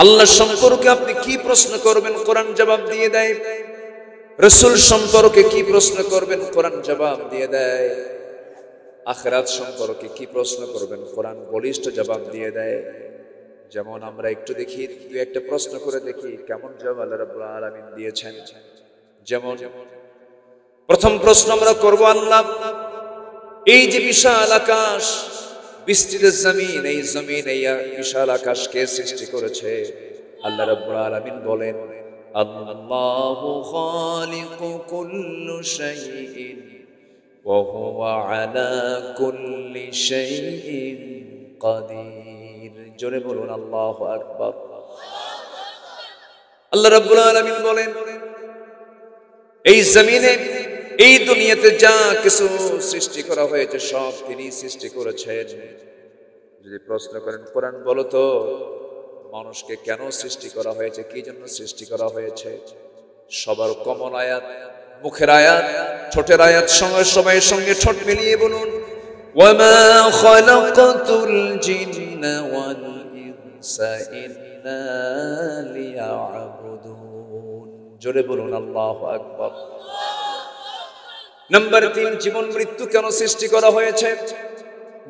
আল্লাহ সম্পর্কে আপনি কি প্রশ্ন করবেন, কোরআন জবাব দিয়ে দেয়। রাসূল সম্পর্কে কি প্রশ্ন করবেন, কোরআন জবাব দিয়ে দেয়। আখিরাত সম্পর্কে কি প্রশ্ন করবেন, কোরআন বলিষ্ঠ জবাব দিয়ে দেয়। যেমন আমরা একটু দেখি, দুই একটা প্রশ্ন করে দেখি কেমন জবাব আল্লাহ রাব্বুল আলামিন দিয়েছেন। যেমন প্রথম প্রশ্ন আমরা করব, আল্লাহ এই যে বিশাল আকাশ, বিস্তৃত জমিন, এই জমিন, এই বিশাল আকাশ কে সৃষ্টি করেছে? আল্লাহ রাব্বুল আলামিন বলেন, আল্লাহু খালিকু কুল্লি শাইইন ওয়া হুয়া আলা কুল্লি শাইইন কাদির। জোরে বলুন আল্লাহু আকবার। আল্লাহ রাব্বুল আলামিন বলেন, এই জমিনে, এই দুনিয়াতে যা কিছু সৃষ্টি করা হয়েছে সব তিনি সৃষ্টি করেছেন। যদি প্রশ্ন করেন কোরআন বলো তো মানুষকে কেন সৃষ্টি করা হয়েছে, কি জন্য সৃষ্টি করা হয়েছে? সবার কমন আয়াত, মুখের আয়াত, ঠোঁটের আয়াত, সময়ের সঙ্গে ঠোঁট মিলিয়ে বলুন, ওয়ামা খালাকাতুল জিন্না ওয়াল ইনসা ইল্লা লিয়াবুদুন। জোরে বলুন আল্লাহু আকবার। নাম্বার 3, জীবন মৃত্যু কেন সৃষ্টি করা হয়েছে?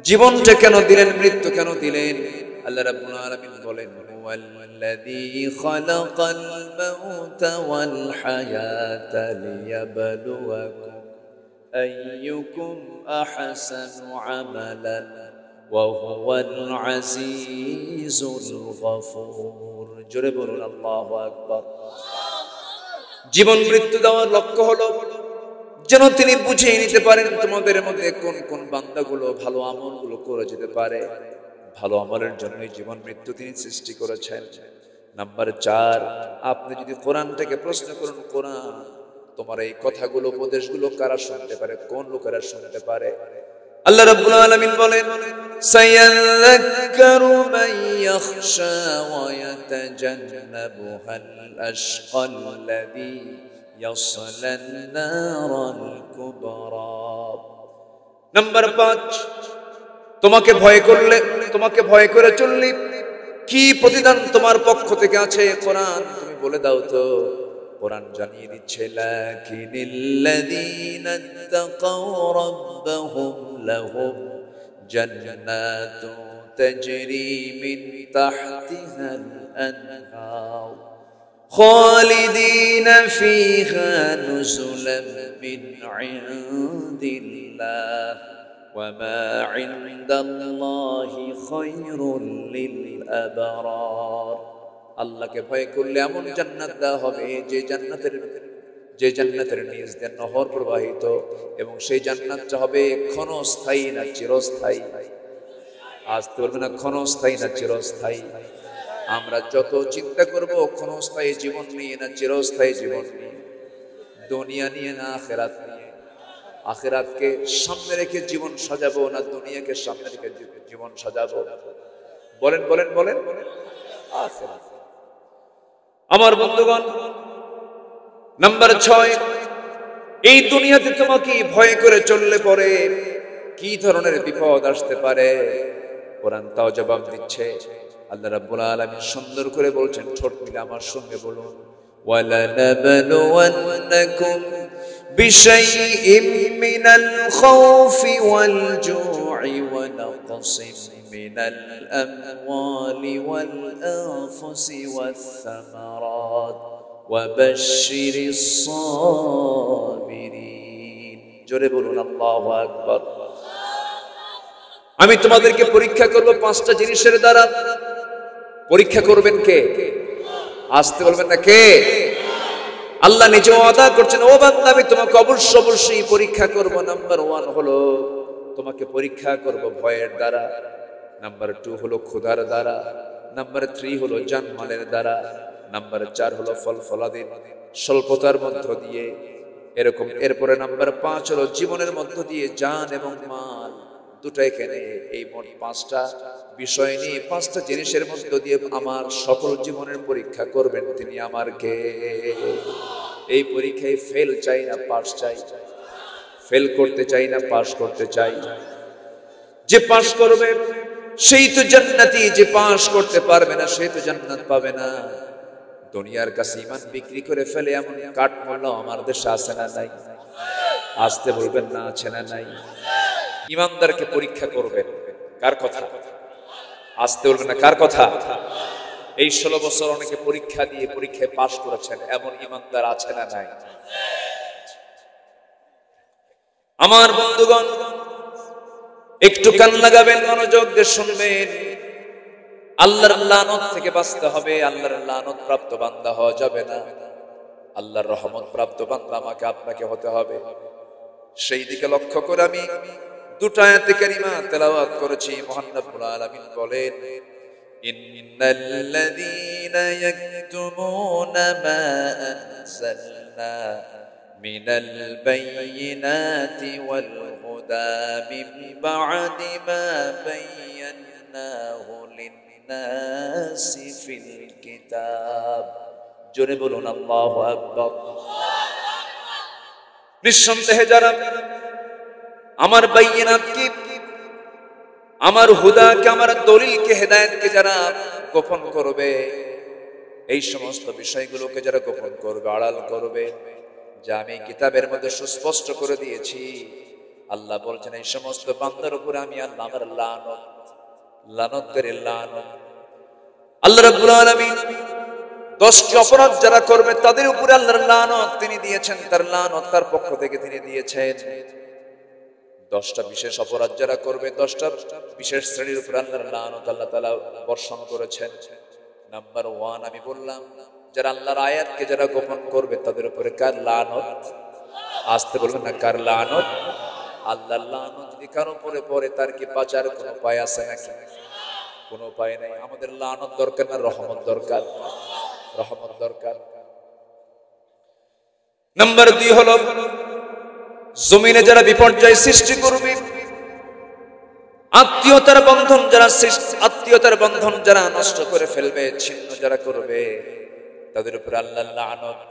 জীবনটা কেন দিলেন, মৃত্যু কেন দিলেন? আল্লাহ রাব্বুল আলামিন বলেন, হুয়াল্লাযী খালাকাল মাউতা ওয়াল হায়াতা লিয়াবলুয়াকুম আইয়ুকুম আহসানু আমালান ওয়া হুয়াল আজিজুল গফুর। জোরে বলুন আল্লাহু আকবার। জীবন মৃত্যু দেওয়ার লক্ষ্য হলো যেন তিনি বুঝিয়ে নিতে পারেন তোমাদের মধ্যে কোন কোন বান্দাগুলো ভালো আমলগুলো করে যেতে পারে। ভালো আমলের জন্য জীবন মৃত্যু তিনি সৃষ্টি করেছেন। নাম্বার 4, আপনি যদি কোরআন থেকে প্রশ্ন করুন, কোরআন তোমার এই কথাগুলো, উপদেশগুলো কারা শুনতে পারে, কোন লোকেরা শুনতে পারে? আল্লাহ রাব্বুল আলামিন বলেন, সায়াযাক্কারু মান ইয়াখশা ওয়া ইয়াতাজান্নাবুহাল আশকাল্লাযী ইয়াসলান নারাল কুবরা। নাম্বার 5, তোমাকে ভয় করে চললে কি প্রতিদান তোমার পক্ষ থেকে আছে? কোরআন তুমি বলে দাও তো। কোরআন জানিয়ে দিচ্ছে, লাকিনিল্লাযীনা তাকাউ রাব্বাহুম লাহুম জান্নাতুন তাজরি মিন তাহতিহাল আনহার খালিদিনা ফীহা নুজুলাম মিন ইনদিল্লাহ ওয়া মা ইনদাল্লাহি খায়রুল লিল আবরার। আল্লাহকে ভয় করলে এমন জান্নাত দেওয়া হবে যে জান্নাতের নিচ দিয়ে নহর প্রবাহিত, এবং সেই জান্নাতটা হবে ক্ষণস্থায়ী না চিরস্থায়ী। আজ তো বলবে না ক্ষণস্থায়ী না চিরস্থায়ী। আমরা যত চিন্তা করব ক্ষণস্থায়ী জীবন নিয়ে না চিরস্থায়ী জীবন নিয়ে, দুনিয়া নিয়ে না আখিরাত নিয়ে। আখিরাতকে সামনে রেখে জীবন সাজাবো না দুনিয়াকে সামনে রেখে জীবন সাজাবো? বলেন বলেন বলেন। আখিরাত। আমার বন্ধুগণ, নাম্বার 6, এই দুনিয়াতে তোমাকে ভয় করে চললে পরে কি ধরনের বিপদ আসতে পারে? কোরআন তাও জবাব দিচ্ছে। আল্লাহ রাব্বুল আলামিন সুন্দর করে বলছেন, ঠোঁট মিলে আমার সঙ্গে বলুন, ওয়ালানাবলুওয়ান্নাকুম বিশাইইম মিনাল খাউফি ওয়াল জু'i ওয়া নাকসিম মিনাল আমওয়ালি ওয়াল আনফুসি ওয়াস সামারাত ওয়া বাশশিরিস সাবিরিন। জোরে বলুন আল্লাহু আকবার। আমি তোমাদেরকে পরীক্ষা করব 5টা জিনিসের দ্বারা। পরীক্ষা করবেন কে? আসতে বলবেন না কে? আল্লাহ নিজে ওয়াদা করছেন, ও বান্দা আমি তোমাকে অবশ্যই পরীক্ষা করব। নাম্বার 1 হলো তোমাকে পরীক্ষা করব ভয়ের দ্বারা। নাম্বার 2 হলো ক্ষুধার দ্বারা। নাম্বার 3 হলো জানমালের দ্বারা। নাম্বার 4 হলো ফলফলাদির স্বল্পতার মধ্য দিয়ে এরকম। এরপরে নাম্বার 5 হলো জীবনের মধ্য দিয়ে জান এবং মাল দুটো। এখানে এই মোট 5টা বিষয় নিয়ে 5টা জিনিসের মধ্য দিয়ে আমার সকল জীবনের পরীক্ষা করবেন তিনি আমার কে? এই পরীক্ষায় ফেল চাই না পাস চাই, ফেল করতে চাই না পাস করতে চাই। যে পাস করবে সেই তো জান্নাতি, যে পাস করতে পারবে না সে তো জান্নাত পাবে না। দুনিয়ার কাছে ঈমান বিক্রি করে ফেলে এমন কাঠ মোল্লা আমার দেশে আছে না নাই? আসতে বলবেন না, আছে না নাই? ঈমানদারকে পরীক্ষা করবেন কার কথা? আসতে বলবেন না, কার কথা? এই 16 বছর অনেকে পরীক্ষা দিয়ে পরীক্ষায় পাশ করেছেন, এমন ঈমানদার আছে না নাই? আমার বন্ধুগণ, একটু কান লাগাবেন, মনোযোগ দিয়ে শুনবেন। আল্লাহর লানত থেকে বাঁচতে হবে। আল্লাহর লানত প্রাপ্ত বান্দা হওয়া যাবে না। আল্লাহর রহমত প্রাপ্ত বান্দা আমাকে আপনাকে হতে হবে। সেই দিকে লক্ষ্য করে আমি দুটো আয়াতে কারিমা তেলাওয়াত করেছি। মহান রব্বুল আলামিন বলেন, ইন্নাল্লাযীনা ইয়াকতুমুনা মা আনজালনা মিনাল বায়্যিনাতি ওয়াল হুদা মিন বা'দি মা বায়্যানাহু লিন-নাসি ফিল কিতাব। জোরে বলুন আল্লাহু আকবার। নিঃসন্দেহে যারা আমার বায়্যিনাতকে, আমার হুদাকে, আমার দলিলকে, হেদায়েতকে যারা গোপন করবে, এই সমস্ত বিষয়গুলোকে যারা গোপন করবে, আড়াল করবে, যা আমি কিতাবের মধ্যে সুস্পষ্ট করে দিয়েছি, আল্লাহ বলছেন এই সমস্ত বান্দার উপরে আমি আল্লাহ আমার লানত করে লানত। আল্লাহ রাব্বুল আলামিন 10টি অপরাধ যারা করবে তাদের উপরে আল্লাহর লানত তিনি দিয়েছেন, তার লানত তার পক্ষ থেকে তিনি দিয়েছেন। 10টা বিশেষ অপরাধ যারা করবে, 10টা বিশেষ শ্রেণীর উপর আল্লাহর লানত আল্লাহ তাআলা বর্ষণ করেছেন। নাম্বার 1 আমি বললাম, যারা আল্লাহর আয়াতকে যারা গোপন করবে তাদের উপরে কার লানত? আসতে বলবেন না, কার লানত? আল্লাহর লানত যদি কার উপরে পড়ে তার কি বাঁচার কোনো উপায় আছে নাকি? কোনো উপায় নাই। আমাদের লানত দরকার না রহমত দরকার? রহমত দরকার। নাম্বার 2 হলো, জমিনে যারা বিপর্যয় সৃষ্টি করবে, আত্মীয়তার বন্ধন যারা নষ্ট করে ফেলবে, ছিন্ন যারা করবে, তাদের উপর আল্লাহর লানত।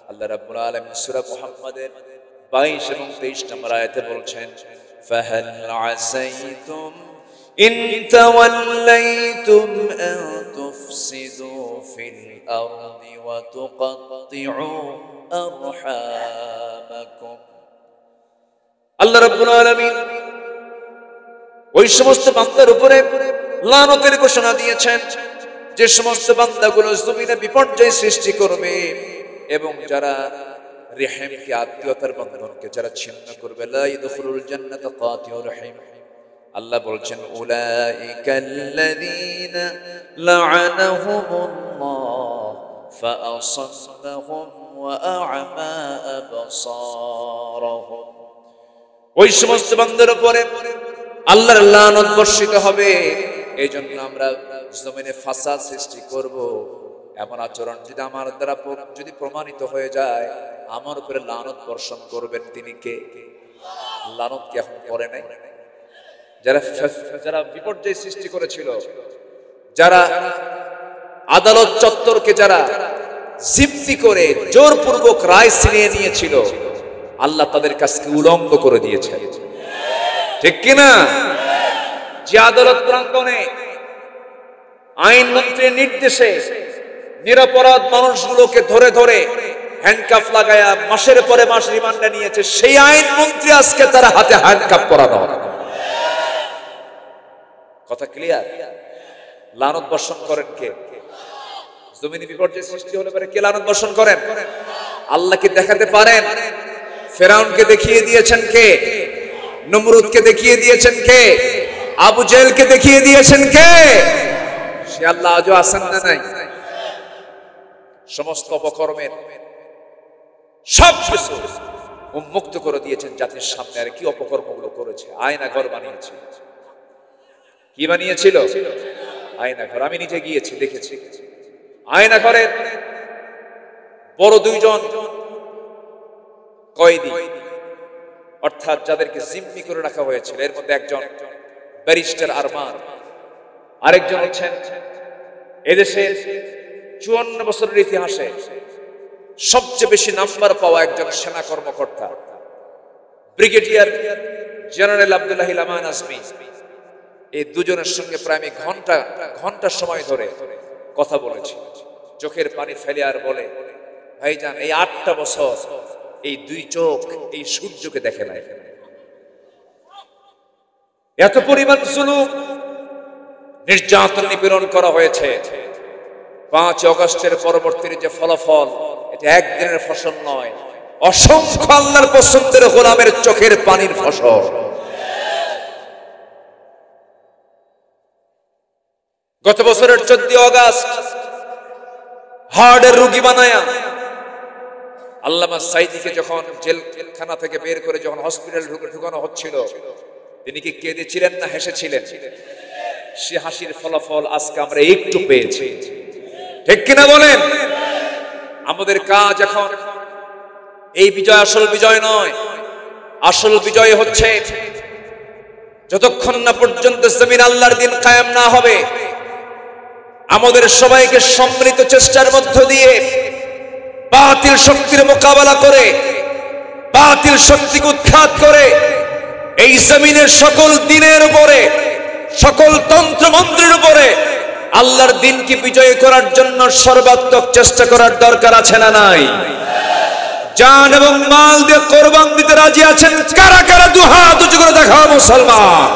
আল্লাহ রাব্বুল আলামিন সূরা মুহাম্মাদের 22 এবং 23 নম্বর আয়াতে বলছেন, ফাহাল আসাইতুম ইন তাওয়াল্লাইতুম আন তুফসিদু ফিল আরদি ওয়া তুকাত্তিউ আরহামাকুম। আল্লাহ রাব্বুল আলামিন ওই সমস্ত বান্দার উপরে লানতের ঘোষণা দিয়েছেন যে সমস্ত বান্দাগুলো জমিনে বিপর্যয় সৃষ্টি করবে এবং যারা রহিমকে, আত্মীয়তার বন্ধনকে যারা ছিন্ন করবে, লা ইয়াদখুলুল জান্নাতা কাতিউর রহিম। আল্লাহ বলছেন, উলাইকাল্লাযীনা লা'আনাহুমুল্লাহ ফাআসাম্মাহুম ওয়া আ'মা আবসারহুম। ওই সমস্ত বান্দার উপরে আল্লাহর লানত বর্ষিত হবে। এই জন্য আমরা জমিনে ফাসাদ সৃষ্টি করব, এমন আচরণ যদি আমার দ্বারা যদি প্রমাণিত হয়ে যায়, আমার উপরে লানত বর্ষণ করবেন তিনি কে? লানত কি এখন করে নাই? যারা বিপর্যয় সৃষ্টি করেছিল, যারা আদালত চত্বরকে যারা জিম্মি করে জোরপূর্বক রায় ছিনিয়ে নিয়েছিল, আল্লাহ তাদের কাছকে উলঙ্গ করে দিয়েছে, ঠিক কিনা? যে আদালত প্রাঙ্গণে আইনমন্ত্রীর নির্দেশে নিরপরাধ মানুষগুলোকে ধরে ধরে হ্যান্ডকাফ লাগায়া মাসের পরে মাস রিমান্ডে নিয়েছে, সেই আইনমন্ত্রী আজকে তার হাতে হ্যান্ডকাফ পরানো। কথা ক্লিয়ার? লানত বর্ষণ করেন কে? জমিনে বিপর্যয় সৃষ্টি হলে পরে কে লানত বর্ষণ করেন? আল্লাহকে দেখাতে পারেন? ফেরাউনকে দেখিয়ে দিয়েছেন কে? নমরুদকে দেখিয়ে দিয়েছেন কে? আবু জেহেলকে দেখিয়ে দিয়েছেন কে? সে আল্লাহ আজও আছেন না নাই? সমস্ত অপকর্মের সব কিছু উন্মুক্ত করে দিয়েছেন জাতির সামনে। আর কি অপকর্মগুলো করেছে! আয়না ঘর বানিয়েছে। কি বানিয়েছিল? আয়না ঘর। আমি নিজে গিয়েছি, দেখেছি। আয়না ঘরের বড় 2 জন কয়েদি, অর্থাৎ যাদেরকে জিম্মি করে রাখা হয়েছিল, এর মধ্যে একজন ব্যারিস্টার আরমান, আরেকজন হচ্ছেন এদেশের 54 বছরের ইতিহাসে সবচেয়ে বেশি নাম্বার পাওয়া একজন সেনা কর্মকর্তা, ব্রিগেডিয়ার জেনারেল আব্দুল্লাহ আমান আজমি। এই দুজনের সঙ্গে প্রায় আমি ঘন্টা সময় ধরে কথা বলেছি। চোখের পানি ফেলে আর বলে, ভাইজান এই 8টা বছর এই দুই চোখ এই সূর্যকে দেখে নাই। এত পরিমাণ জুলুম নির্যাতন নিপীড়ন করা হয়েছে। 5 আগস্টের পরবর্তীর যে ফলাফল, এটা একদিনের ফসল নয়, অসংখ্য আল্লাহর পছন্দের গোলামের চোখের পানির ফসল। গত বছরের 14 আগস্ট হার্টের রোগী বানায়া আল্লামা সাইদিকে যখন জেলখানা থেকে বের করে যখন হসপিটাল ঢুকানো হচ্ছিল, তিনি কি কেঁদেছিলেন না হেসেছিলেন? সে হাসির ফলাফল আজকে আমরা একটু পেয়েছি, ঠিক কিনা বলেন? আমাদের কাজ এখন এই বিজয় আসল বিজয় নয়। আসল বিজয় হচ্ছে যতক্ষণ না পর্যন্ত জমিন আল্লাহর দিন কায়েম না হবে, আমাদের সবাইকে সম্মিলিত চেষ্টার মধ্য দিয়ে বাতিল শক্তির মোকাবেলা করে, বাতিল শক্তিকে উৎখাত করে এই জমিনের সকল দিনের উপরে, সকল তন্ত্র মন্ত্রের উপরে আল্লাহর দিনকে বিজয় করার জন্য সর্বাত্মক চেষ্টা করার দরকার আছে না নাই? জান এবং মাল দিয়ে কোরবান দিতে রাজি আছেন কারা কারা? দুহাত উঁচু করে দেখাও মুসলমান।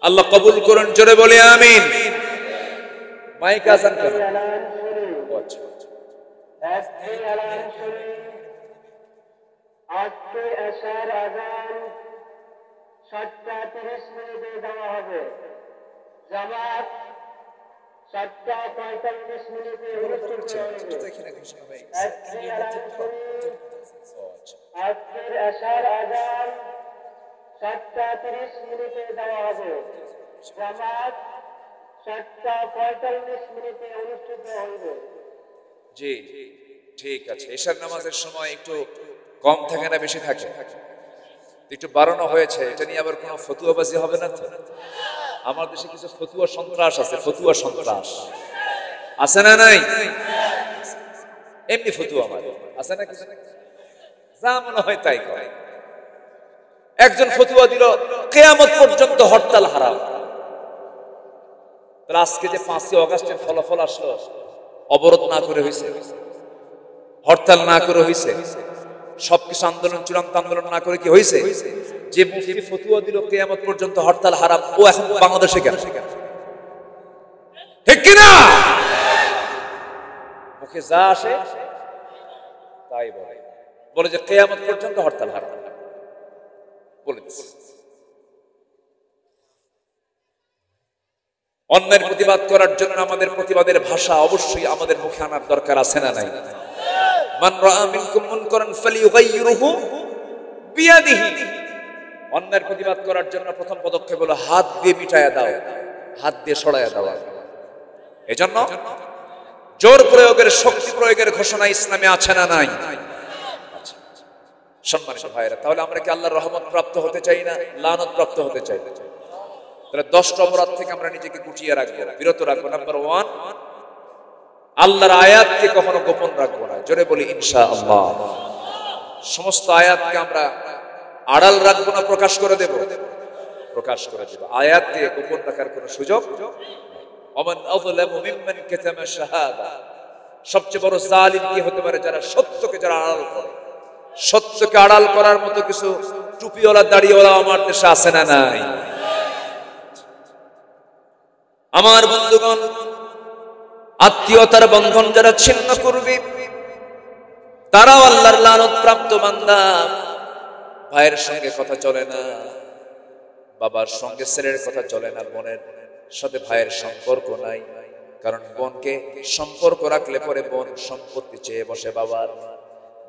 আল্লাহ কবুল করুন, জোরে বলে আমিন। মাইক আজান করুন। আজকে এশার আজান 7:30 দেওয়া হবে। জামাত 7:45 অনুষ্ঠিত হবে। আজকের এশার আজান 7:30 দেওয়া হবে। জামাত 7:45 অনুষ্ঠিত হবে। জি ঠিক আছে। এশার নামাজের সময় একটু কম থাকে না বেশি থাকে? একটু বাড়ানো হয়েছে। এটা নিয়ে আবার কোনো ফতুয়াবাজি হবে না তো? আমার দেশে কিছু ফতুয়া সন্ত্রাস আছে, ফতুয়া সন্ত্রাস আছে না নাই? এমনি ফতুয়া আমার আছে না কিছু, যা মনে হয় তাই করে। একজন ফতুয়া দিল কিয়ামত পর্যন্ত হরতাল হারাম। তাহলে আজকে যে 5 আগস্টের ফলাফল আসলো, অবরোধ না করে হয়েছে, হরতাল না করে হয়েছে, সবকিছু আন্দোলন, চূড়ান্ত আন্দোলন না করে কি হয়েছে? যে মুফতি ফতুয়া দিল কিয়ামত পর্যন্ত হরতাল হারাম, ও এখন বাংলাদেশে কেন? ঠিক কিনা? মুখে যা আসে তাই বলে যে কিয়ামত পর্যন্ত হরতাল হারাম বলে দিচ্ছে। অন্যের প্রতিবাদ করার জন্য আমাদের প্রতিবাদের ভাষা অবশ্যই আমাদের মুখে আনার দরকার আছে না নাই? মান রাআ মিনকুম মুনকারান ফালিয়ুগাইয়িরহু বিয়াদিহি। অন্যের প্রতিবাদ করার জন্য প্রথম পদক্ষেপ হলো হাত দিয়ে মিটায়া দাও, হাত দিয়ে সরায়া দাও। এজন্য জোর প্রয়োগের, শক্তি প্রয়োগের ঘোষণা ইসলামে আছে না নাই? সম্মানিত ভাইরা, তাহলে আমরা কি আল্লাহর রহমত প্রাপ্ত হতে চাই না লানত প্রাপ্ত হতে চাই? তাহলে 10টা অপরাধ থেকে আমরা নিজেকে গুটিয়ে রাখবো, বিরত রাখবো। নাম্বার 1, আল্লাহর আয়াতকে কখনো গোপন রাখবো না। জোরে বলি ইনশাআল্লাহ। সমস্ত আয়াতকে আমরা আড়াল রাখবো না, প্রকাশ করে দেব, প্রকাশ করে দেব। আয়াতকে গোপন রাখার কোনো সুযোগ নেই। ওমান আযলামু মিম্মান কাতামা শাহাদা। সবচেয়ে বড় জালিম কি হতে পারে? যারা সত্যকে যারা আড়াল করে। সত্যকে আড়াল করার মতো কিছু টুপিওয়ালা দাড়িওয়ালা আমার দেশে আছে না নাই? আমার বন্ধুগণ, আত্মীয়তার বন্ধন যারা ছিন্ন করবে তারাও আল্লাহর লানত প্রাপ্ত বান্দা। ভাইয়ের সঙ্গে কথা চলে না, বাবার সঙ্গে ছেলের কথা চলে না, বোনের সাথে ভাইয়ের সম্পর্ক নাই। কারণ বোনকে সম্পর্ক রাখলে পরে বোন সম্পত্তি চেয়ে বসে বাবার,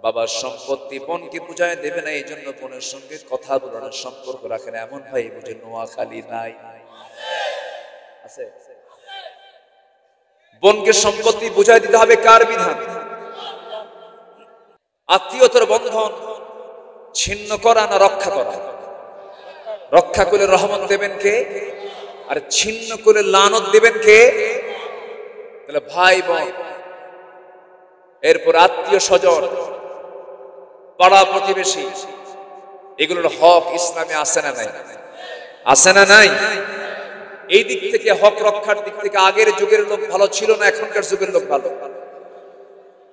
বাবার সম্পত্তি বোনকে বুঝায় দেবে না। এই জন্য বোনের সঙ্গে কথা বলার সম্পর্ক রাখে না। এমন ভাই বুঝে নোয়াখালী নাই আছে? বোনকে সম্পত্তি বুঝাই দিতে হবে কার বিধান? আত্মীয়তার বন্ধন ছিন্ন করা না রক্ষা করা? রক্ষা করলে রহমত দেবেন কে? আর ছিন্ন করে লানত দেবেন কে? তাহলে ভাই বোন, এরপর আত্মীয় স্বজন, পাড়া প্রতিবেশী, এগুলোর হক ইসলামে আছে না নাই? আছে না নাই? এই দিক থেকে হক রক্ষার দিক থেকে আগের যুগের লোক ভালো ছিল না এখনকার যুগের লোক ভালো?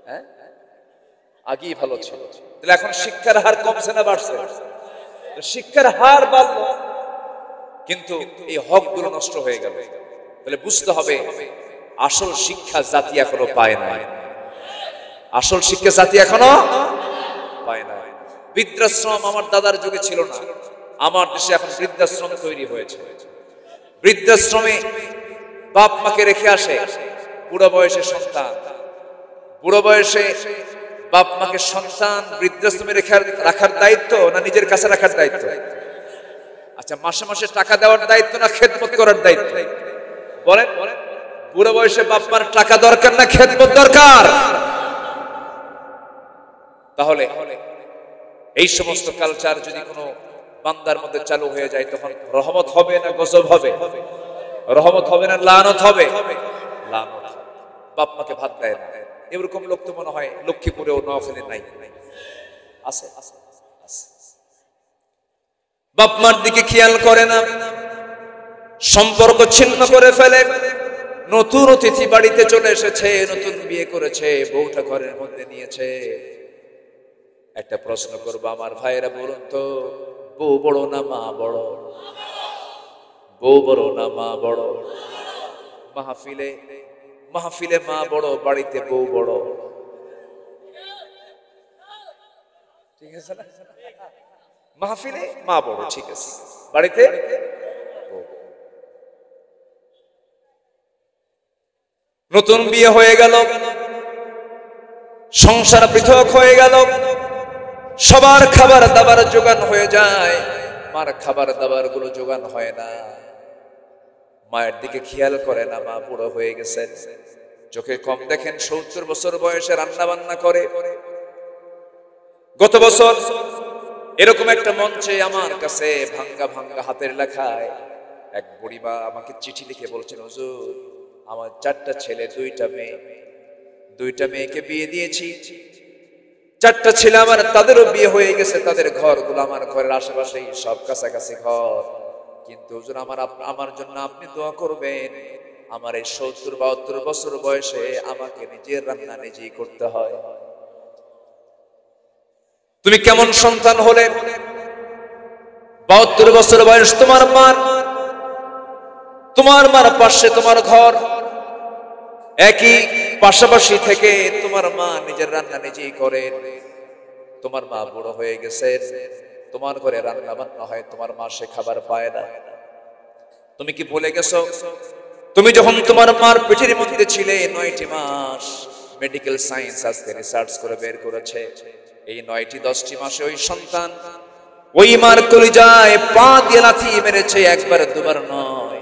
হ্যাঁ, আগেই ভালো ছিল। তাহলে এখন শিক্ষার হার কমছে না বাড়ছে? শিক্ষার হার বাড়লো, কিন্তু এই হকগুলো নষ্ট হয়ে গেল। তাহলে বুঝতে হবে আসল শিক্ষা জাতি এখনো পায় না। আসল শিক্ষা জাতি এখনো পায় না। বৃদ্ধাশ্রম আমার দাদার যুগে ছিল না, আমার দেশে এখন বৃদ্ধাশ্রম তৈরি হয়েছে। বৃদ্ধাশ্রমে বাপ মাকে রেখে আসে বুড়ো বয়সে সন্তান, বুড়ো বয়সে বাপ মাকে সন্তান বৃদ্ধাশ্রমে রাখার দায়িত্ব না নিজের কাছে রাখার দায়িত্ব? আচ্ছা, মাসে মাসে টাকা দেওয়ার দায়িত্ব না খেদমত করার দায়িত্ব? বলেন, বুড়ো বয়সে বাপ মার টাকা দরকার না খেদমত দরকার? তাহলে এই সমস্ত কালচার যদি কোনো বান্দার মধ্যে চালু হয়ে যায়, তখন রহমত হবে না গজব হবে? রহমত হবে না লানত হবে? লানত। বাপ মাকে ভাত দেয় না, এরকম লোক তো মনে হয় লক্ষ্মীপুরেও নোয়াখালী নাই? আছে? বাপ মার দিকে খেয়াল করে না, সম্পর্ক ছিন্ন করে ফেলে। নতুন অতিথি বাড়িতে চলে এসেছে, নতুন বিয়ে করেছে, বউটা ঘরের মধ্যে নিয়েছে। একটা প্রশ্ন করবো আমার ভাইয়েরা, বলুন তো, বউ বড় না মা বড়? বউ বড় না মা বড়? মাহফিলে মাহফিলে মা বড়, বাড়িতে বউ বড়। ঠিক আছে না? মাহফিলে মা বড় ঠিক আছে, বাড়িতে নতুন বিয়ে হয়ে গেল, সংসার পৃথক হয়ে গেল, সবার খাবার দাবার জোগান হয়ে যায়, মার খাবার দাবার গুলো জোগান হয় না। মায়ের দিকে খেয়াল করে না, মা বুড়ো হয়ে গেছেন, চোখে কম দেখেন, 70 বছর বয়সে রান্না বান্না করে। গত বছর এরকম একটা মঞ্চে আমার কাছে ভাঙ্গা ভাঙ্গা হাতের লেখায় এক বুড়িমা আমাকে চিঠি লিখে বলছেন, হুজুর আমার 4টা ছেলে 2টা মেয়ে, 2টা মেয়েকে বিয়ে দিয়েছি, 4টা ছেলে আমার, তাদেরও বিয়ে হয়ে গেছে, তাদের ঘরগুলো আমার ঘরের আশেপাশেই সব কাছাকাছি ঘর, কিন্তু হুজুর আমার জন্য আপনি দোয়া করবেন, আমার এই 70-72 বছর বয়সে আমাকে নিজের রান্না নিজেই করতে হয়। তুমি কেমন সন্তান হলে? 72 বছর বয়স তোমার মার পাশে তোমার ঘর, একই পাশাপাশি থেকে তোমার মা নিজের রান্না নিজেই করেন। তোমার মা বুড়ো হয়ে গেছে, তোমার ঘরে রান্না বান্না হয়, তোমার মা সে খাবার পায় না। তুমি কি ভুলে গেছো তুমি যখন তোমার মার পেটের মধ্যে ছিলে 9টি মাস? মেডিকেল সায়েন্স আজকে রিসার্চ করে বের করেছে, এই 9টি-10টি মাসে ওই সন্তান ওই মার কলিজায় পা দিয়ে লাথি মেরেছে, একবার দুবার নয়,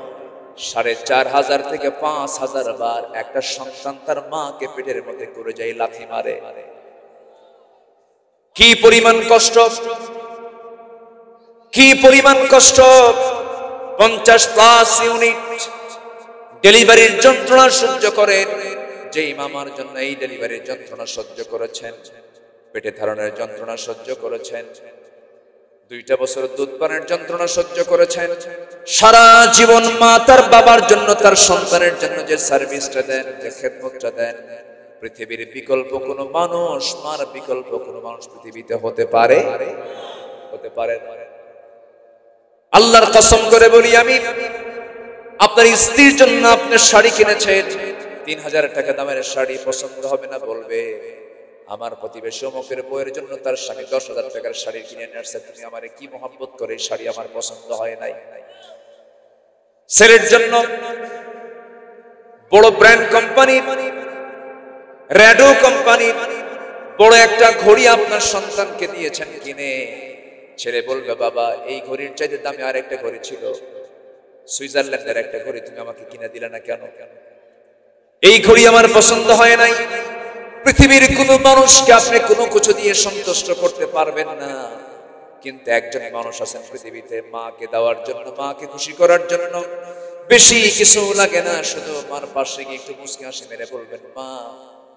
4500 থেকে 5000 বার একটা সন্তান তার মাকে পেটের মধ্যে করে যায় লাথি মারে। কি পরিমাণ কষ্ট, কি পরিমাণ কষ্ট! 50+ ইউনিট ডেলিভারির যন্ত্রণা সহ্য করেন। যেই মামার জন্য এই ডেলিভারির যন্ত্রণা সহ্য করেছেন, পেটে ধারণের যন্ত্রণা সহ্য করেছেন, 2টা বছর দুধ পানের যন্ত্রণা সহ্য করেছেন, সারা জীবন মা তার বাবার জন্য, তার সন্তানের জন্য যে সার্ভিসটা দেন, যে খেদমতটা দেন, পৃথিবীর বিকল্প কোনো মানুষ, মার বিকল্প কোনো মানুষ পৃথিবীতে হতে পারে? হতে পারে না। আল্লাহর কসম করে বলি, আমি আপনার স্ত্রীর জন্য আপনি শাড়ি কিনেছেন, 3000 টাকা দামের শাড়ি, পছন্দ হবে না, বলবে আমার প্রতিবেশী অমুকের বউয়ের জন্য তার স্বামী 10,000 টাকার শাড়ি কিনে নিয়ে আসছে, তুমি আমারে কি মহব্বত করে, এই শাড়ি আমার পছন্দ হয় নাই। ছেলের জন্য বড় ব্র্যান্ড কোম্পানি, রেডো কোম্পানি বড় একটা ঘড়ি আপনার সন্তানকে দিয়েছেন কিনে, ছেলে বলবে বাবা এই ঘড়ির চাইতে দামি আর একটা ঘড়ি ছিল, সুইজারল্যান্ডের একটা ঘড়ি, তুমি আমাকে কিনে দিলে না কেন? এই ঘড়ি আমার পছন্দ হয় নাই। পৃথিবীর কোন মানুষকে আপনি কোনো কিছু দিয়ে সন্তুষ্ট করতে পারবেন না, কিন্তু একজন মানুষ আছেন পৃথিবীতে মাকে দেওয়ার জন্য, মাকে খুশি করার জন্য বেশি কিছু লাগে না, শুধু মার পাশে গিয়ে একটু মুচকি হাসি মেরে বলবেন, মা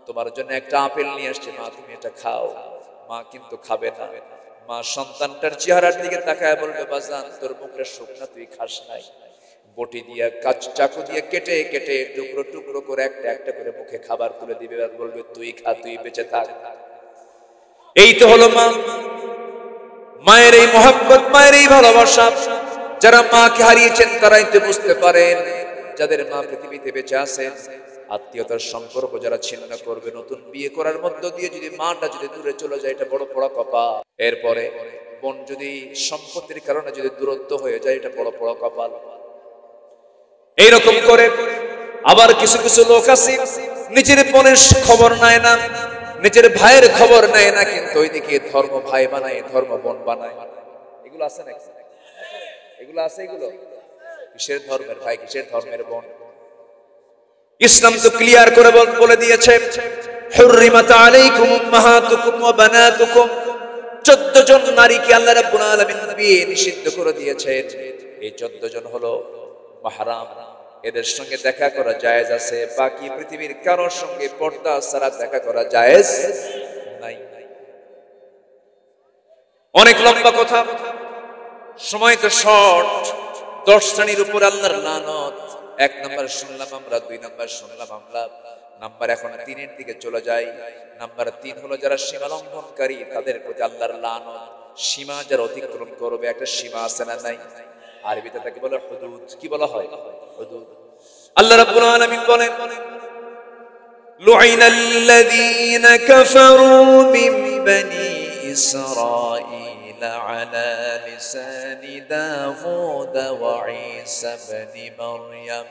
তোমার জন্য একটা আপেল নিয়ে আসছে, মা তুমি এটা খাও। মা কিন্তু খাবে না। মা সন্তানটার চেহারার দিকে তাকায় বলবে, বাজান তোর মুখের শুকনা তুই খাস নাই। বটি দিয়ে চাকু দিয়ে কেটে কেটে টুকরো টুকরো করে একটা একটা করে মুখে খাবার তুলে দিবে আর বলবে, তুই খা, তুই বেঁচে থাক। এই তো হলো মা। মায়ের এই মহব্বত, মায়ের এই ভালোবাসা, যারা মাকে হারিয়েছেন তারাই তো বুঝতে পারেন। যাদের মা পৃথিবীতে বেঁচে আছেন, আত্মীয়তার সম্পর্ক যারা ছিন্ন করবে, নতুন বিয়ে করার মধ্য দিয়ে যদি মাটা যদি দূরে চলে যায়, এটা বড় বড় কপাল। এরপরে বোন যদি সম্পত্তির কারণে যদি দূরত্ব হয়ে যায়, এটা বড় বড় কপাল। এইরকম করে আবার কিছু কিছু লোক আছে নিজের বোনের খবর নেয় না, নিজের ভাইয়ের খবর নেয় না, কিন্তু ওইদিকে ধর্ম ভাই বানায়, ধর্ম বোন বানায়। এগুলো আছে না? এগুলো আছে। এগুলো কিসের ধর্মের ভাই, কিসের ধর্মের বোন? ইসলাম তো ক্লিয়ার করে বলে দিয়েছে, হুররিমাত আলাইকুম উম্মাহাতুকুম ওয়া বানাতুকুম। 14 জন নারীকে আল্লাহ রাব্বুল আলামিন বিয়ে নিষিদ্ধ করে দিয়েছেন। এই 14 জন হলো মাহরাম, এদের সঙ্গে দেখা করা জায়েজ আছে। বাকি পৃথিবীর কারোর সঙ্গে পর্দা ছাড়া দেখা করা জায়েজ নাই। অনেক লম্বা কথা, সময় তো শর্ট। 10 শ্রেণীর উপর আল্লাহর লানত। 1 নাম্বার শুনলাম আমরা, 2 নাম্বার শুনলাম আমরা, নাম্বার এখন 3-এর দিকে চলে যায়। নাম্বার 3 হলো যারা সীমা লঙ্ঘনকারী, তাদের প্রতি আল্লাহর লানত। সীমা যারা অতিক্রম করবে, একটা সীমা আছে না নাই? আরবিতে তাকে বলে হুদুদ। কি বলা হয়? হুদুদ। আল্লাহ রাব্বুল আলামিন বলেন, লুইনাল্লাযীনা কাফারু মিন বানি ইসরাঈল আলা লিসানি দাউদ ওয়া ঈসা ইবনে মারইয়াম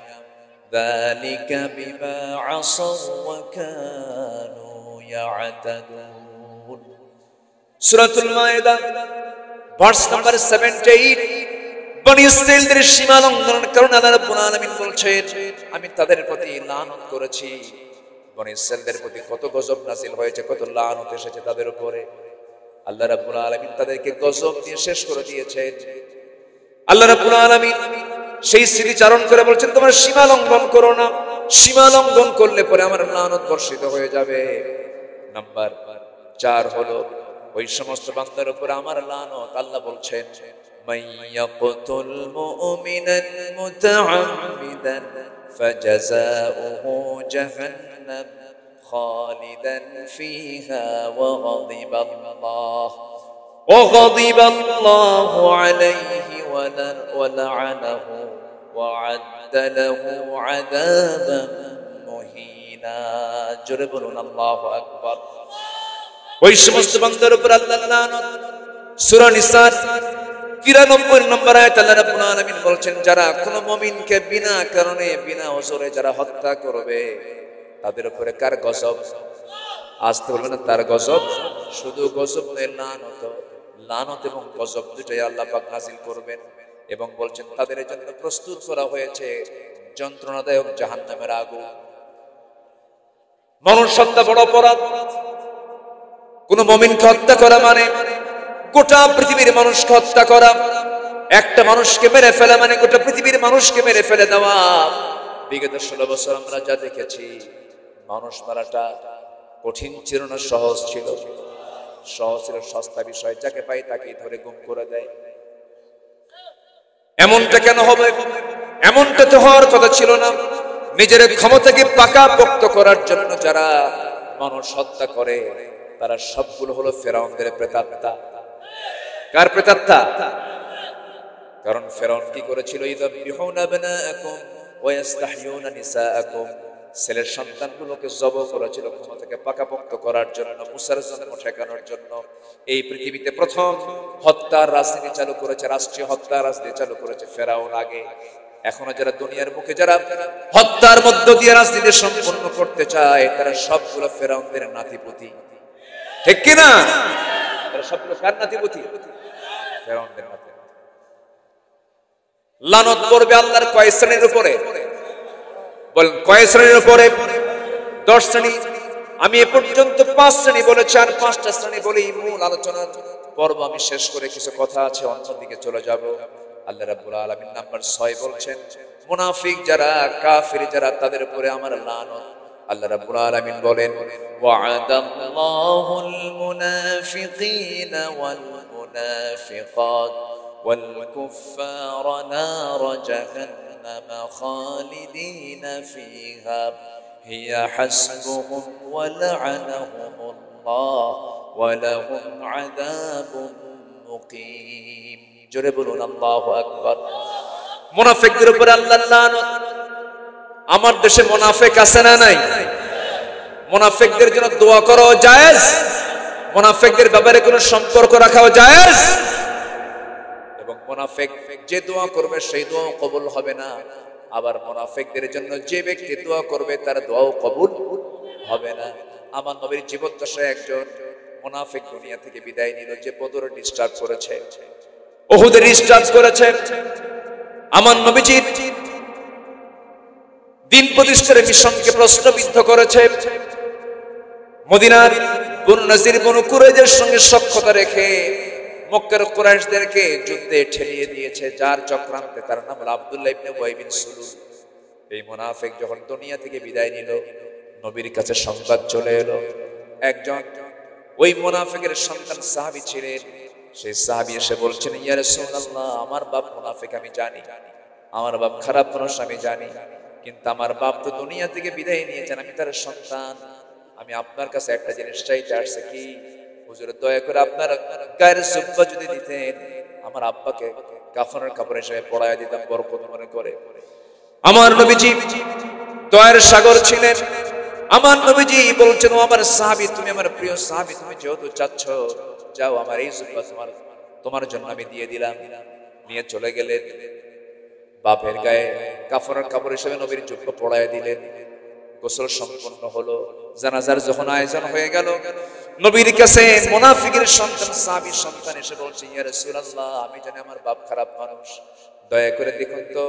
যালিকা বিমা আসাউ ওয়া কানু ইয়াতাদুন। সূরাতুল মায়েদা ভার্স নাম্বার 78। বনি ইসরাঈলদের সীমা লঙ্ঘনের কারণে আল্লাহ রাব্বুল আলামিন বলছেন, আমি তাদের প্রতি লানত করেছি। বনি ইসরাঈলদের প্রতি কত গজব নাযিল হয়েছে, কত লানত এসেছে তাদের উপরে। আল্লাহ রাব্বুল আলামিন তাদেরকে গজব দিয়ে শেষ করে দিয়েছেন। আল্লাহ রাব্বুল আলামিন সেই স্মৃতিচারণ করে বলছেন, তোমরা সীমা লঙ্ঘন করো না, সীমা লঙ্ঘন করলে পরে আমার লানত বর্ষিত হয়ে যাবে। নাম্বার 4 হলো ওই সমস্ত বান্দার উপর আমার লানত। আল্লাহ বলছেন, من يقتل مؤمنا متعمدا فجزاؤه جهنم خالدا فيها وغضب الله عليه ولعنه وعد له عذابا مهينا। জোরে বলুন আল্লাহু আকবার। ওই সমস্ত বান্দার উপর আল্লাহর লানত। সূরা নিসা 93 নম্বর আয়াত আল্লাহ রাব্বুল আলামিন বলছেন, যারা কোন মুমিনকে বিনা কারণে, বিনা ওজরে যারা হত্যা করবে, তাদের উপরে কার গজব? আসতে বলবেন না, তার গজব। শুধু গজব নয়, লানত। লানত এবং গজব দুটোই আল্লাহ পাক নাযিল করবেন এবং বলছেন তাদের জন্য প্রস্তুত করা হয়েছে যন্ত্রণাদায়ক জাহান্নামের আগুন। মানুষ হত্যা বড় অপরাধ। কোন মুমিনকে হত্যা করা মানে গোটা পৃথিবীর মানুষকে হত্যা করা। একটা মানুষকে মেরে ফেলা মানে গোটা পৃথিবীর মানুষকে মেরে ফেলে দেওয়া। বিগত 16 বছর আমরা যা দেখেছি, মানুষ মারাটা কঠিন ছিল না, সহজ ছিল? সহজ ছিল, সস্তা বিষয়। যাকে পাই তাকে ধরে গুম করে দেয়। এমনটা কেন হবে? এমনটা তো হওয়ার কথা ছিল না। নিজের ক্ষমতাকে পাকাপোক্ত করার জন্য যারা মানুষ হত্যা করে, তারা সবগুলো হলো ফেরাউনদের প্রেতাত্মা। কার প্রেতাত্মা? কারণ ফেরাউন কি করেছিল? ইযাবিহুনা আবনাআকুম ওয়া ইস্তাহয়ুনা নিসাআকুম। ছেলের সন্তানগুলোকে জবাই করেছিল ক্ষমতাকে পাকাপোক্ত করার জন্য, মুসার জন্ম ঠেকানোর জন্য। এই পৃথিবীতে প্রথম হত্যার রাজনীতি চালু করেছে, রাষ্ট্রীয় হত্যার রাজনীতি চালু করেছে ফেরাউন আগে। এখনো যারা দুনিয়ার মুখে যারা হত্যার মধ্য দিয়ে রাজনীতি সম্পন্ন করতে চায়, তারা সবগুলো ফেরাউনদের নাতিপুতি। ঠিক কিনা? তারা সবগুলো কার নাতিপুতি? ফেরাউনদের নাতি। লানত করবে আল্লাহর কয় শ্রেণীর উপরে? বলেন কয় শ্রেণীর উপরে? 10 শ্রেণী। আমি এ পর্যন্ত 5 শ্রেণী বলেছি, আর 5টা শ্রেণী বলেই মূল আলোচনার পর্ব আমি শেষ করে কিছু কথা আছে অন্যদিকে চলে যাব। আল্লাহ রাব্বুল আলামিন নাম্বার 6 বলছেন, মুনাফিক যারা, কাফির যারা, তাদের উপরে আমার লানত। আল্লাহ রাব্বুল আলামিন বলেন, ওয়া'আদাল্লাহুল মুনাফিকিনা ওয়াল মুনাফিকাত ওয়াল কুফফারা নার জাহান্নাম খালিদিনা ফিহা হিয়া হাসবুহুম ওয়া লা'আনাহুমুল্লাহ ওয়া লাহুম আযাবুন মুকিম। জোরে বলুন আল্লাহু আকবার। মুনাফিকদের উপর আল্লাহর লানত। আমার দেশে মুনাফিক আছে না নাই? মুনাফিকদের জন্য দোয়া করা জায়েজ? মুনাফিকদের ব্যাপারে কোনো সম্পর্ক রাখাও জায়েজ? এবং মুনাফিক যে দোয়া করবে সেই দোয়া কবুল হবে না। আবার মুনাফিকদের জন্য যে ব্যক্তি দোয়া করবে তার দোয়াও কবুল হবে না। আমার নবীর জীবদ্দশায় একজন মুনাফিক দুনিয়া থেকে বিদায় নিল, যে বদর ডিস্টার্ব করেছে, উহুদে ডিস্টার্ব করেছে। আমার নবীজি দিন প্রতিষ্ঠার মিশনকে প্রশ্নবিদ্ধ করেছে। মদিনার বনু নজির বনু কুরাইজের সঙ্গে সখ্যতা রেখে মক্কার কুরাইশদেরকে যুদ্ধে ঠেলিয়ে দিয়েছে, যার চক্রান্তে তার নাম হলো আব্দুল্লাহ ইবনে উবাই বিন সুলুল। এই মুনাফিক যখন দুনিয়া থেকে বিদায় নিল, নবীর কাছে সংবাদ চলে এলো। একজন ওই মুনাফিকের সন্তান সাহাবী ছিলেন, সেই সাহাবী এসে বলছেন, ইয়া রাসূলুল্লাহ, আমার বাপ মুনাফিক আমি জানি, আমার বাপ খারাপ মানুষ আমি জানি, কিন্তু আমার বাপ তো দুনিয়া থেকে বিদায় নিয়েছেন, আমি তার সন্তান, আমি আপনার কাছে একটা জিনিস চাইতে আসছে। কি হুজুর, দয়া করে আপনার গায়ের জুব্বা যদি দিতেন, আমার আব্বাকে কাফনের কাপড় হিসেবে পড়ায় দিতাম বরকত মনে করে। আমার নবীজি দয়ার সাগর ছিলেন। আমার নবীজি বলছেন, ও আমার সাহাবী, তুমি আমার প্রিয় সাহাবী, তুমি যেহেতু চাচ্ছ, যাও, আমার এই জুব্বা তোমার জন্য আমি দিয়ে দিলাম। নিয়ে চলে গেলেন, বাপের গায়ে কাফনের কাপড় হিসেবে নবীর জুব্বা পড়ায় দিলেন। গোসল সম্পন্ন হলো। জানাজার যখন আয়োজন হয়ে গেল, নবীর কাছে মুনাফিকের সন্তান সাহাবীর সন্তান এসে বলছে, ইয়া রাসূলুল্লাহ, আমি জানি আমার বাপ খারাপ মানুষ, দয়া করে দেখুন তো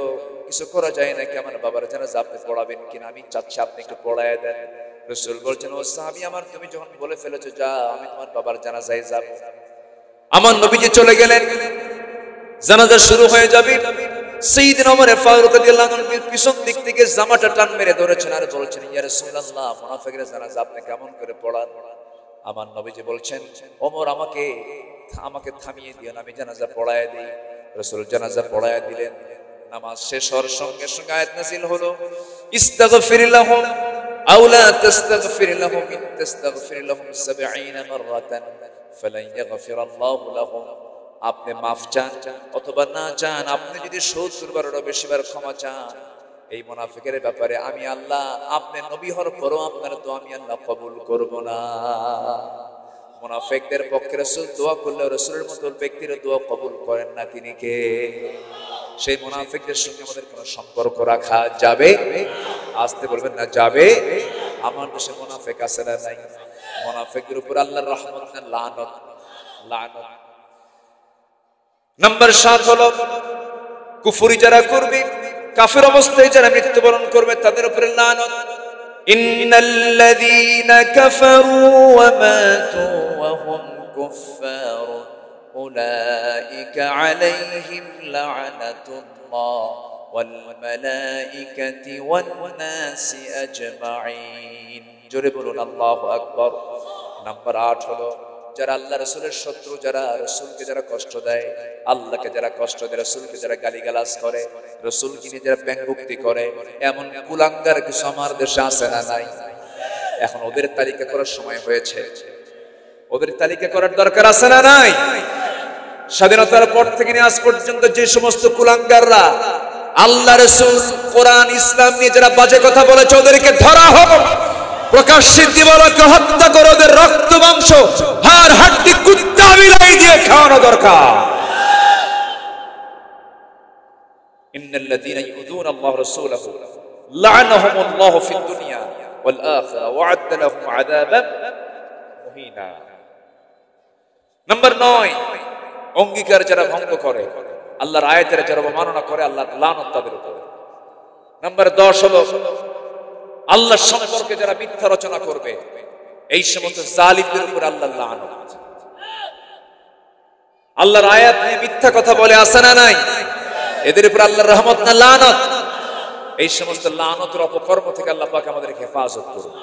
কিছু করা যায় নাকি, আমার বাবার জানাজা আপনি পড়াবেন কিনা, আমি চাচ্ছি আপনি একটু পড়ায় দেন। রাসূল বলছেন, ও সাহাবী আমার, তুমি যখন বলে ফেলেছো, যা, আমি তোমার বাবার জানাজায় যাব। আমার নবীজি চলে গেলেন, জানাজা শুরু হয়ে যাবে। সাইয়েদনা ওমর ফারুক রাদিয়াল্লাহু আনহু পিছন দিক থেকে জামাটা টান মেরে ধরেছেন আর বলছেন, ইয়া রাসূলুল্লাহ, মুনাফিকের জানাজা আপনি কেমন করে পড়ান? আমার নবীজি বলছেন, ওমর আমাকে থামিয়ে দিও, আমি জানাজা পড়ায় দেই। রাসূল জানাজা পড়ায় দিলেন। নামাজ শেষ হওয়ার সঙ্গে সঙ্গে আয়াত নাযিল হলো, ইস্তাগফির লাহুম আও লা তাস্তাগফির লাহুম ইন তাস্তাগফির লাহুম 70 মাররাতান ফালান ইয়াগফিরাল্লাহু লাহুম। আপনি মাফ চান অথবা না চান, আপনি যদি 70 বারেরও বেশিবার ক্ষমা চান, এই মুনাফিকের ব্যাপারে আমি আল্লাহ, আপনি নবী হওয়ার পরও আপনার দোয়া আমি আল্লাহ কবুল করব না। মুনাফিকদের পক্ষে রাসূল দোয়া করলে রাসূলের মতো ব্যক্তির দোয়া কবুল করেন না। তিনি কে? সেই মুনাফিকদের সঙ্গে আমাদের কোনো সম্পর্ক রাখা যাবে? আসতে বলবেন না, যাবে? আমার দেশে মুনাফিক আছে না নাই? মুনাফিকদের উপর আল্লাহর রহমত না লানত? লানত। নাম্বার 7 হলো কুফরি যারা করবে, কাফের অবস্থায় যারা মৃত্যুবরণ করবে, তাদের উপরে লানত। ইন্নাল্লাযীনা কাফারু ওয়া মাতু ওয়া হুম কুফফার উলাইকা আলাইহিম লা'নাতুল্লাহ ওয়াল মালাইকাতি ওয়ান নাসি আজমাইন। জোরে বলুন আল্লাহু আকবার। নাম্বার 8 হলো যারা আল্লাহ রাসূলের শত্রু, যারা রাসূলকে যারা কষ্ট দেয়, আল্লাহকে যারা কষ্ট দেয়, রাসূলকে যারা গালিগালাজ করে, রাসূলকে নিয়ে যারা ব্যঙ্গোক্তি করে, এমন কুলাঙ্গার কিছু আমার দেশে আছে না নাই? এখন ওদের তালিকা করার সময় হয়েছে। ওদের তালিকা করার দরকার আছে না নাই? স্বাধীনতার পর থেকে নিয়ে আজ পর্যন্ত যে সমস্ত কুলাঙ্গাররা আল্লাহ রাসূল কোরআন ইসলাম নিয়ে যারা বাজে কথা বলেছে, ওদেরকে ধরা হোক, প্রকাশ্যে দিবালোকে হত্যা করে ওদের রক্ত মাংস হাড় হাড্ডি কুত্তা বিলাই দিয়ে খাওয়ানো দরকার। ইন্নাল্লাযীনা ইউযুনা আল্লাহ রাসূলাহু লা'নাহুমুল্লাহু ফিদ দুনিয়া ওয়াল আখিরা ওয়া আ'আদ্দা লাহুম আযাবান মুহিনা। নাম্বার 9, অঙ্গীকার যারা ভঙ্গ করে, আল্লাহর আয়াতের যারা অবমাননা করে, আল্লাহর লানত তাদের উপর। নাম্বার 10 হলো আল্লাহর সম্পর্কে যারা মিথ্যা রচনা করবে, এই সমস্ত জালিমদের উপর আল্লাহর লানত। আল্লাহর আয়াত নিয়ে মিথ্যা কথা বলে আসে না নাই? এদের উপর আল্লাহর রহমত না লানত? এই সমস্ত লানতের অপকর্ম থেকে আল্লাহ পাক আমাদেরকে হেফাজত করুন।